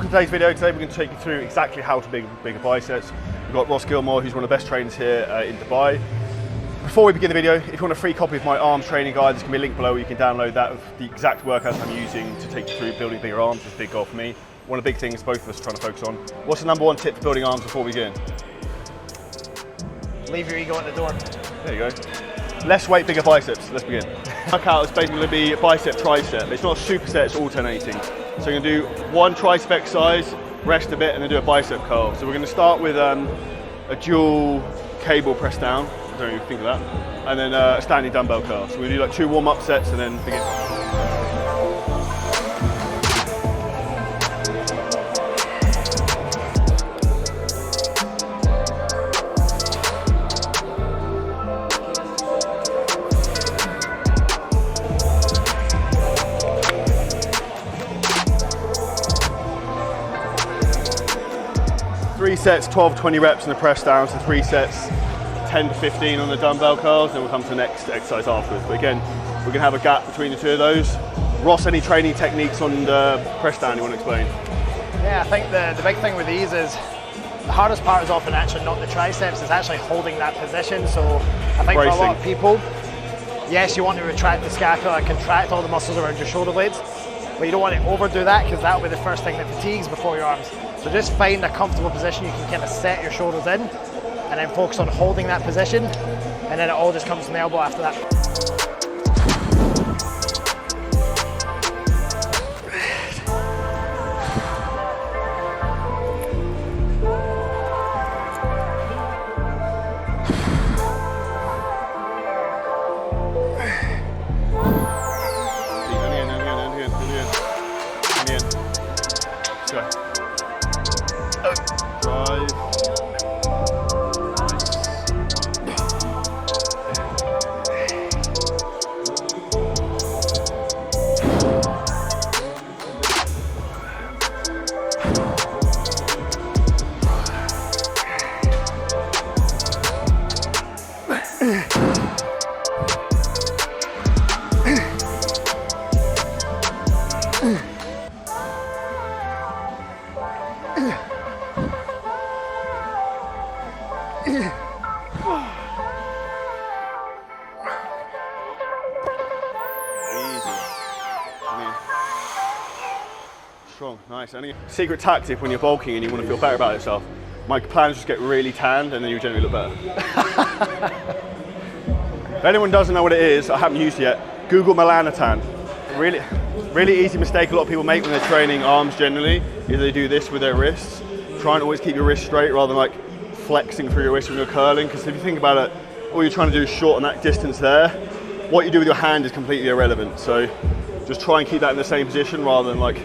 today's video. Today we're going to take you through exactly how to build bigger biceps. We've got Ross Gilmour, who's one of the best trainers here in Dubai. Before we begin the video, if you want a free copy of my arms training guide, there's going to be a link below where you can download that of the exact workouts I'm using to take you through building bigger arms. It's a big goal for me. One of the big things both of us are trying to focus on. What's the number one tip for building arms before we begin? Leave your ego at the door. There you go. Less weight, bigger biceps. Let's begin. Workout is basically going to be bicep, tricep. It's not a superset, it's alternating. So you're going to do one tricep exercise, rest a bit, and then do a bicep curl. So we're going to start with a dual cable press down. I don't even think of that. And then a standing dumbbell curl. So we're going to do like 2 warm-up sets and then begin. 3 sets, 12-20 reps in the press downs, and 3 sets, 10 to 15 on the dumbbell curls, then we'll come to the next exercise afterwards. But again, we're going to have a gap between the 2 of those. Ross, any training techniques on the press down you want to explain? Yeah, I think the big thing with these is the hardest part is often actually not the triceps, it's actually holding that position. So I think Bracing. for a lot of people, yes, you want to retract the scapula and contract all the muscles around your shoulder blades, but you don't want to overdo that because that'll be the first thing that fatigues before your arms. So just find a comfortable position you can kind of set your shoulders in and then focus on holding that position, and then it all just comes from the elbow after that. Strong, nice. Any secret tactic when you're bulking and you want to feel better about yourself? My plan is just get really tanned and then you generally look better. If anyone doesn't know what it is, I haven't used it yet, Google melanotan. Really easy mistake a lot of people make when they're training arms generally is they do this with their wrists. Try and always keep your wrists straight rather than like flexing through your wrist when you're curling, because if you think about it, all you're trying to do is shorten that distance there. What you do with your hand is completely irrelevant. So just try and keep that in the same position rather than like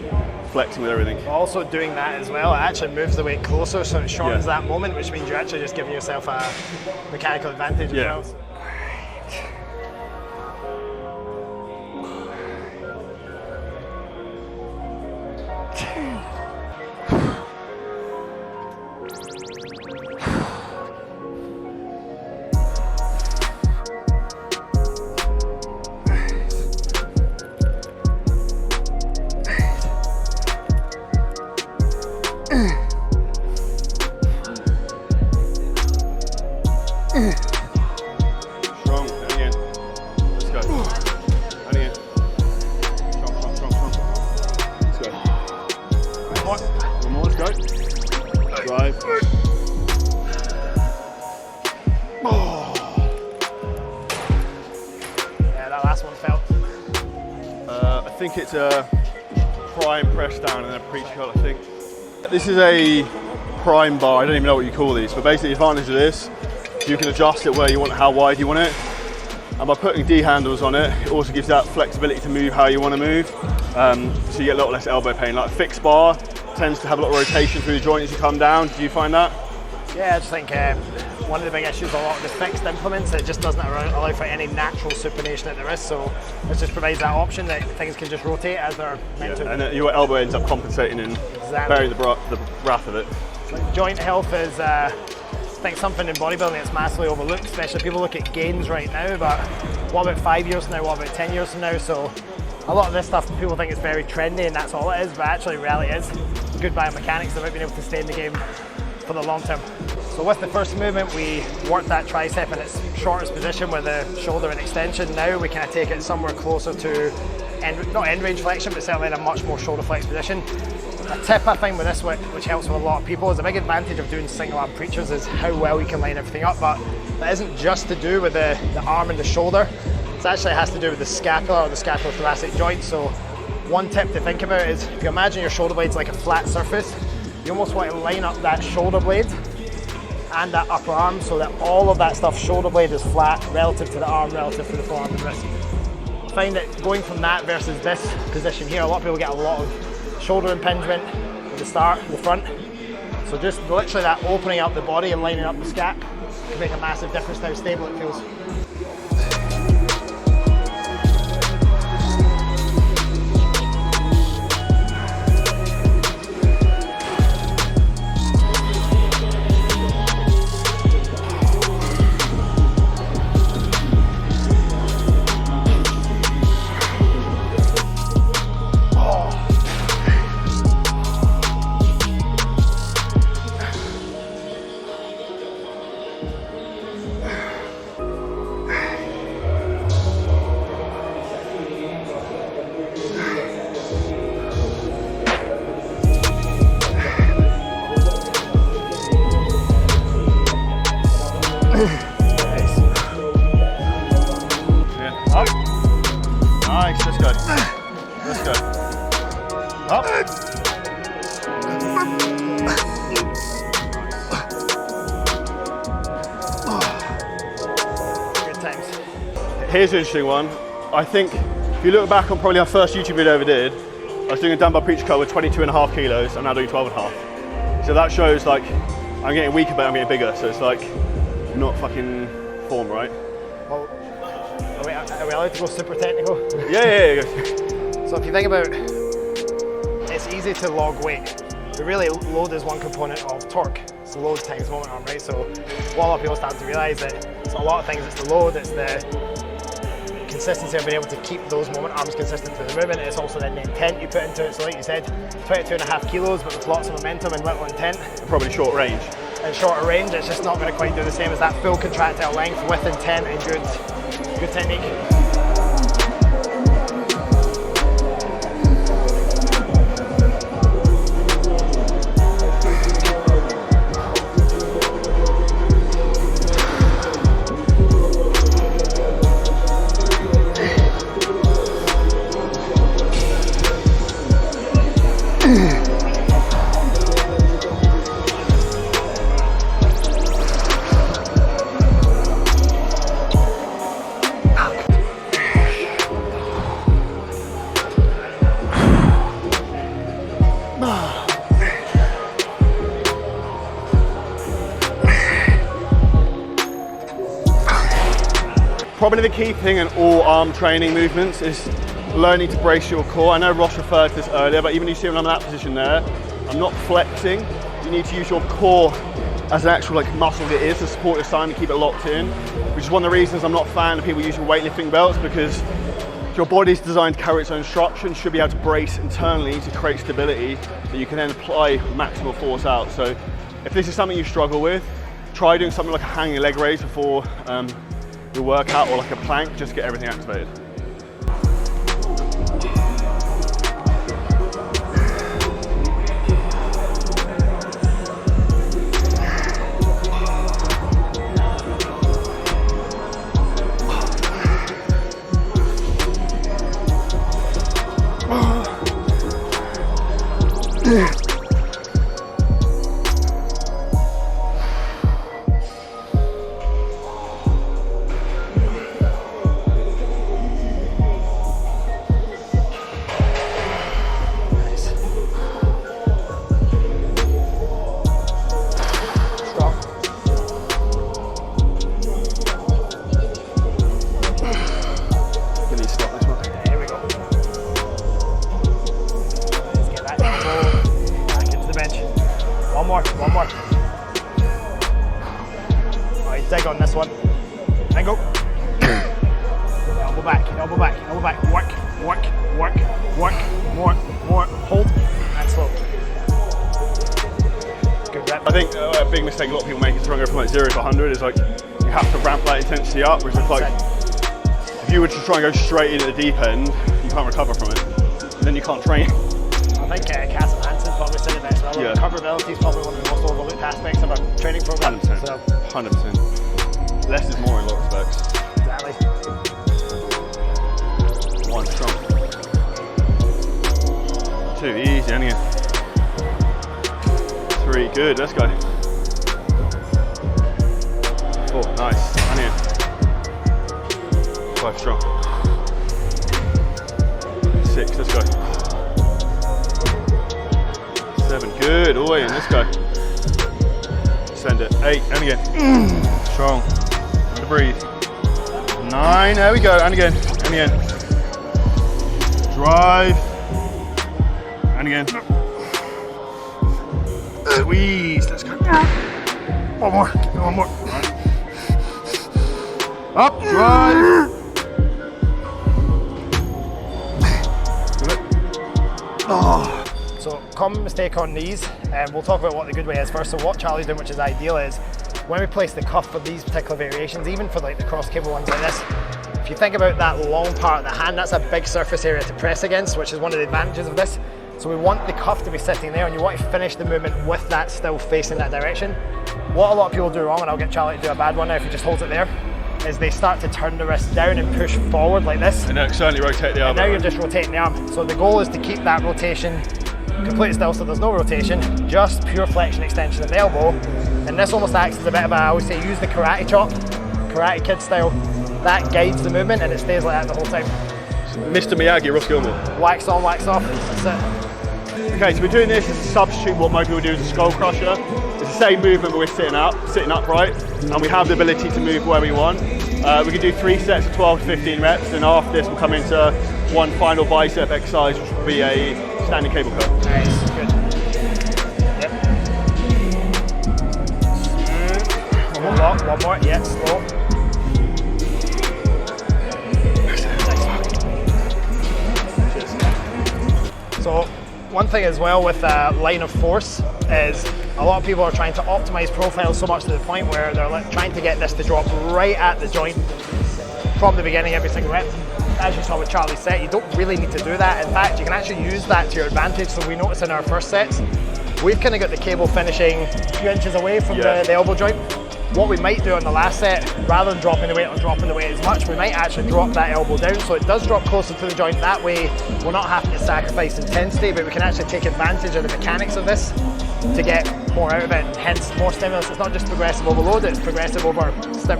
flexing with everything. Also doing that as well, it actually moves the weight closer, so it shortens that moment, which means you're actually just giving yourself a mechanical advantage as well. Strong, and again. Let's go. And again. Strong. Let's go. One more, let's go. Drive. Yeah, that last one felt. I think it's a prime press down and then a preach curl, I think. This is a prime bar, I don't even know what you call these, but basically the advantage of this, you can adjust it where you want, how wide you want it. And by putting D handles on it, it also gives that flexibility to move how you want to move. So you get a lot less elbow pain. Like a fixed bar tends to have a lot of rotation through the joint as you come down. Do you find that? Yeah, I just think one of the big issues with a lot of the fixed implements, it just doesn't allow for any natural supination at the wrist, so it just provides that option that things can just rotate as they're meant to. And your elbow ends up compensating and bearing the wrath of it. Like joint health is I think something in bodybuilding that's massively overlooked, especially people look at gains right now, but what about 5 years from now, what about 10 years from now? So a lot of this stuff people think is very trendy and that's all it is, but actually in reality is good biomechanics about being able to stay in the game for the long term. So with the first movement, we worked that tricep in its shortest position with the shoulder in extension. Now we kind of take it somewhere closer to, not end range flexion, but certainly in a much more shoulder flex position. A tip I find with this, which helps with a lot of people, is a big advantage of doing single arm preachers is how well you can line everything up, but that isn't just to do with the arm and the shoulder. It actually has to do with the scapula or the scapulothoracic joint. So one tip to think about is, if you imagine your shoulder blade's like a flat surface, you almost want to line up that shoulder blade and that upper arm so that all of that stuff, shoulder blade is flat relative to the arm, relative to the forearm and wrist. I find that going from that versus this position here, a lot of people get a lot of shoulder impingement at the start, the front. So just literally that opening up the body and lining up the scap can make a massive difference to how stable it feels. Nice, let's go. Let's go. Up. Good times. Here's an interesting one. I think if you look back on probably our first YouTube video I ever did, I was doing a dumbbell preacher curl with 22.5 kilos. I'm now doing 12.5. So that shows like I'm getting weaker, but I'm getting bigger. So it's like not fucking form, right? Well, are we allowed to go super technical? Yeah. So if you think about it, it's easy to log weight. But really, load is one component of torque. It's load times moment arm, right? So what a lot of people start to realise that it's a lot of things. It's the load, it's the consistency of being able to keep those moment arms consistent through the movement. It's also then the intent you put into it. So like you said, 22.5 kilos, but with lots of momentum and little intent. Probably short range. And shorter range, it's just not going to quite do the same as that full contractile length with intent and good technique. Probably the key thing in all arm training movements is learning to brace your core. I know Ross referred to this earlier, but even you see when I'm in that position there, I'm not flexing. You need to use your core as an actual like muscle it is to support your spine and keep it locked in, which is one of the reasons I'm not a fan of people using weightlifting belts, because your body's designed to carry its own structure and should be able to brace internally to create stability that you can then apply maximal force out. So if this is something you struggle with, try doing something like a hanging leg raise before your workout, or like a plank, just to get everything activated. One more. All right, dig on this one. And go. Elbow back. Work. More. Hold. And slow. I think a big mistake a lot of people make is trying to go from like 0 to 100 is like, you have to ramp that intensity up, which is like, if you were to try and go straight into the deep end, you can't recover from it. Then you can't train. I think Cass and Hansen probably said it best. Well, Yeah. Recoverability is probably one of the most overlooked aspects of our training program. 100%. So, 100%. Less is more in a lot of respects. exactly. 1 strong. 2 easy, and again. 3 good, let's go. 4 nice, and again. 5 strong. 6, let's go. 7 good, all the way in, let's go. Send it. 8, and again. Strong. To breathe. 9, there we go, and again. And again. Drive. And again. Squeeze. Let's go. One more. One more. Up. Drive. Oh. So, common mistake on these, and we'll talk about what the good way is first. So what Charlie's doing, which is ideal, is when we place the cuff for these particular variations, even for like the cross cable ones like this, if you think about that long part of the hand, that's a big surface area to press against, which is one of the advantages of this. So we want the cuff to be sitting there, and you want to finish the movement with that still facing that direction. What a lot of people do wrong, and I'll get Charlie to do a bad one now if he just holds it there, is they start to turn the wrist down and push forward like this. And now externally rotate the arm. And now you're just rotating the arm. So the goal is to keep that rotation completely still, so there's no rotation, just pure flexion extension of the elbow. And this almost acts as a bit of a, I always say, use the karate chop, Karate Kid style. That guides the movement and it stays like that the whole time. Mr. Miyagi, Ross Gilmour. Wax on, wax off, that's it. Okay, so we're doing this as a substitute what most people do is a skull crusher. It's the same movement, but we're sitting upright, and we have the ability to move where we want. We can do 3 sets of 12 to 15 reps, and after this we'll come into one final bicep exercise, which will be a standing cable curl. Nice, good. Yep. One more, yeah, slow. So one thing as well with line of force is a lot of people are trying to optimize profiles so much to the point where they're trying to get this to drop right at the joint from the beginning every single rep. As you saw with Charlie's set, you don't really need to do that. In fact, you can actually use that to your advantage. So we notice in our first sets, we've kind of got the cable finishing a few inches away from the elbow joint. What we might do on the last set, rather than dropping the weight or dropping the weight as much, we might actually drop that elbow down so it does drop closer to the joint. That way, we're not having to sacrifice intensity, but we can actually take advantage of the mechanics of this to get more out of it, and hence more stimulus. It's not just progressive overload, it's progressive over stim.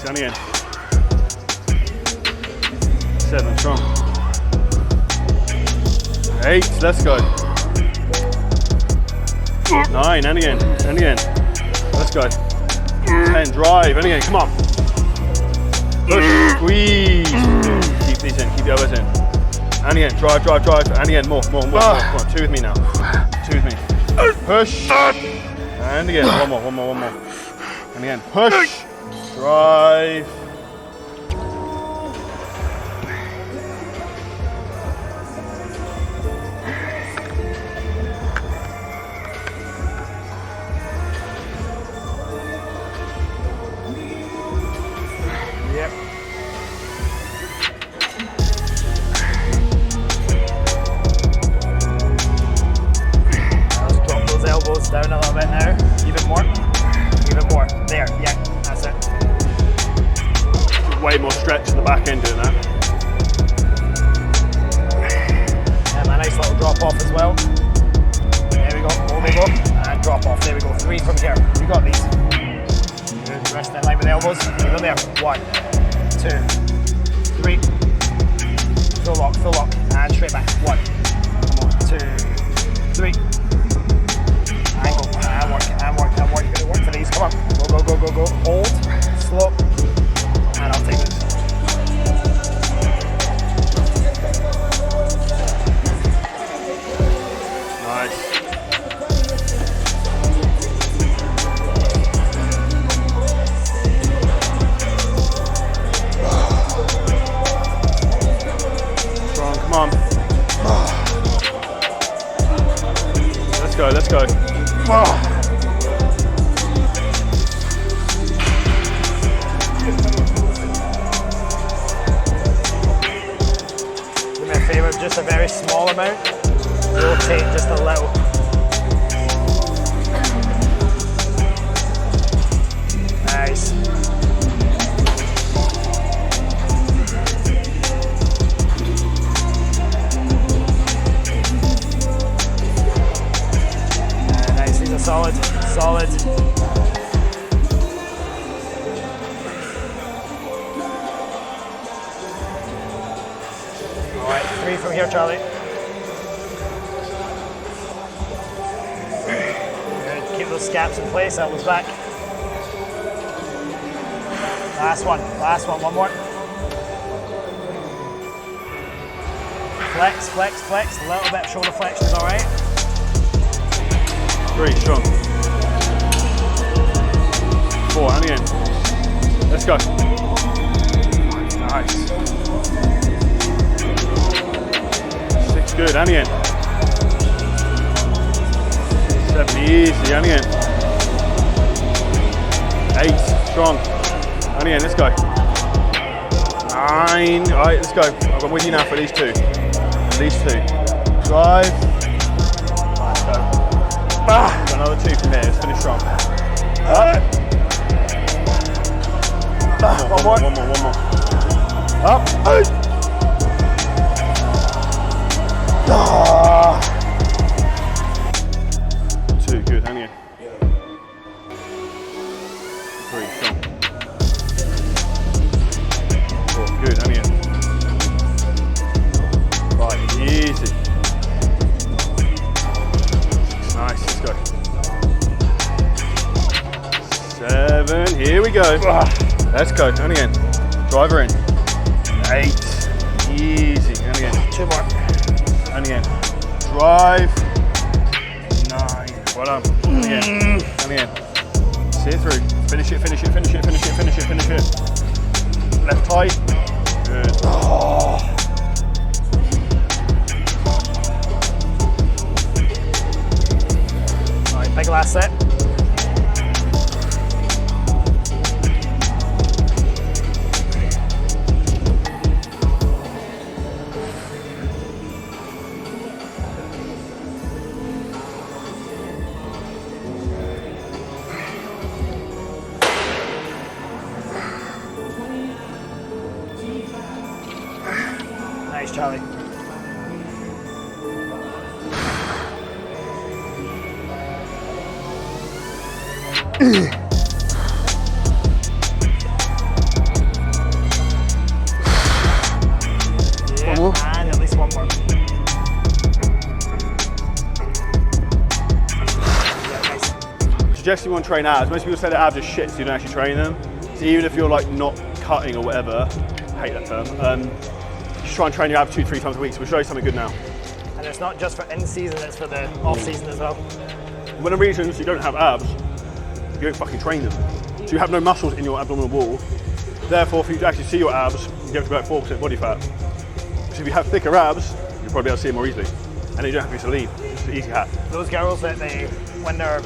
Again. 7 strong. 8, let's go. 9, and again, and again. Let's go. 10, drive, and again, come on. Push, squeeze. Keep these in, keep the elbows in. And again, drive, drive, drive, and again, more. Come on, 2 with me now. 2 with me. Push. And again, one more. And again, push. Drive. Yep. Let's drop those elbows down a little bit now. Even more. There, yeah, that's it. Way more stretch in the back end doing that. And a nice little drop off as well. There we go, hold it up, and drop off. There we go, 3 from here. You got these. Good, rest in line with the elbows. There we go there. 1, 2, 3. Full lock, and straight back. 1, 2, 3. Come on. Go, go, go, go, go. Hold. Slow. And I'll take it. Nice. Strong, come on. Let's go, let's go. Do me a favour, just a very small amount. Rotate just a little. Nice. Nice, these are solid, solid. All right, 3 from here, Charlie. Good, keep those scaps in place, elbows back. Last one, one more. Flex, flex, flex, a little bit of shoulder flexion is all right. 3, strong. 4, and again. Let's go. Nice. 6, good, and again. 7, easy, and again. 8, strong. And again, let's go. 9, all right, let's go. I'm with you now for these 2. These 2. Drive. Let's go. Another 2 from there, let's finish strong. One more. Up. 2, good, hang in. 3, strong. 4, good, hang in. 5, easy. 6, nice, let's go. 7, here we go. Let's go, and again. Driver in. 8, easy, and again. 2 more. And again. Drive. 9, well done. And again. And again. See it through. Finish it, finish it, finish it, finish it, finish it, finish it. Left tight. Good. Oh. All right, big last set. Nice, Charlie. One more. And at least one more. Yeah, nice. Suggest you want to train abs. Most people say that abs are shit, so you don't actually train them. So even if you're like not cutting or whatever, I hate that term, just try and train your abs 2-3 times a week. So we'll show you something good now. And it's not just for in season, it's for the off season as well. One of the reasons you don't have abs, you don't fucking train them. So you have no muscles in your abdominal wall. Therefore, for you to actually see your abs, you get to about 4% body fat. So if you have thicker abs, you'll probably be able to see it more easily. And you don't have to be so lean. It's an easy hat. Those girls that when they're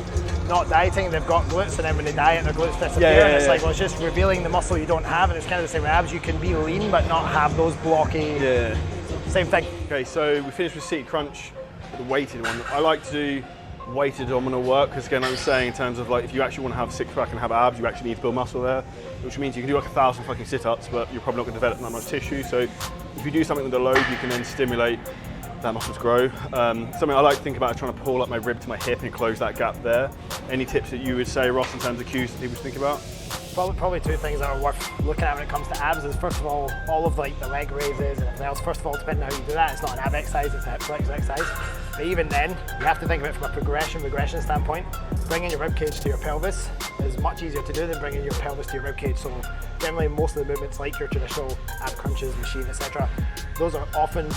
not dieting, they've got glutes, and then when they diet, their glutes disappear. And it's like, well, it's just revealing the muscle you don't have, and it's kind of the same with abs. You can be lean, but not have those blocky. Yeah. Same thing. Okay, so we finished with seated crunch, the weighted one. I like to do weighted abdominal work because, again, like I was saying, in terms of like if you actually want to have six pack and have abs, you actually need to build muscle there, which means you can do like 1,000 fucking sit-ups, but you're probably not going to develop that much tissue. So if you do something with a load, you can then stimulate that muscles grow. Something I like to think about is trying to pull up my rib to my hip and close that gap there. Any tips that you would say, Ross, in terms of cues that people should think about? Probably two things that are worth looking at when it comes to abs is, first of all of like the leg raises and everything else. First of all, depending on how you do that, it's not an ab exercise, it's a hip flex exercise. But even then, you have to think of it from a regression standpoint. Bringing your ribcage to your pelvis is much easier to do than bringing your pelvis to your ribcage. So generally, most of the movements, like your traditional ab crunches, machine, etc., those are often,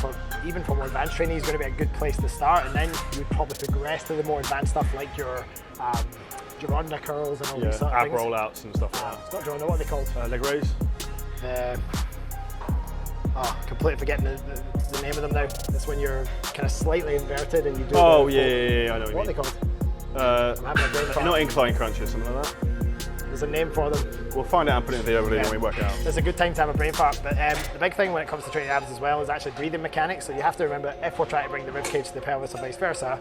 even for more advanced training, going to be a good place to start. And then you'd probably progress to the more advanced stuff like your Girondin curls and all these sort of ab things. rollouts and stuff like that. It's not Girondin, what are they called? Leg raise. Completely forgetting the name of them now. It's when you're kind of slightly inverted and you do. Oh yeah, I know What are they called? I'm having a brain fart. not incline crunches, something like that. There's a name for them. We'll find out and put it in the video when we work it out. It's a good time to have a brain fart, but the big thing when it comes to training abs as well is actually breathing mechanics. So you have to remember, if we're trying to bring the ribcage to the pelvis or vice versa,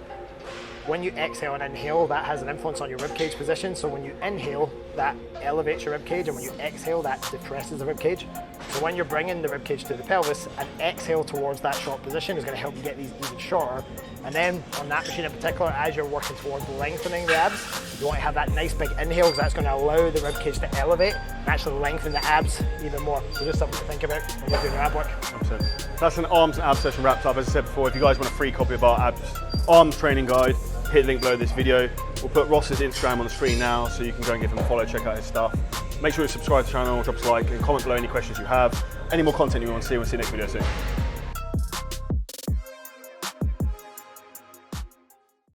when you exhale and inhale, that has an influence on your ribcage position. So when you inhale, that elevates your ribcage, and when you exhale, that depresses the ribcage. So when you're bringing the ribcage to the pelvis, an exhale towards that short position is going to help you get these even shorter. And then on that machine in particular, as you're working towards lengthening the abs, you want to have that nice big inhale, because that's going to allow the ribcage to elevate and actually lengthen the abs even more. So just something to think about when you're doing your ab work. 100%. That's an arms and abs session wrapped up. As I said before, if you guys want a free copy of our arms training guide, hit the link below this video. We'll put Ross's Instagram on the screen now, so you can go and give him a follow, check out his stuff. Make sure you subscribe to the channel, drop us a like, and comment below any questions you have. Any more content you want to see, we'll see you next video soon.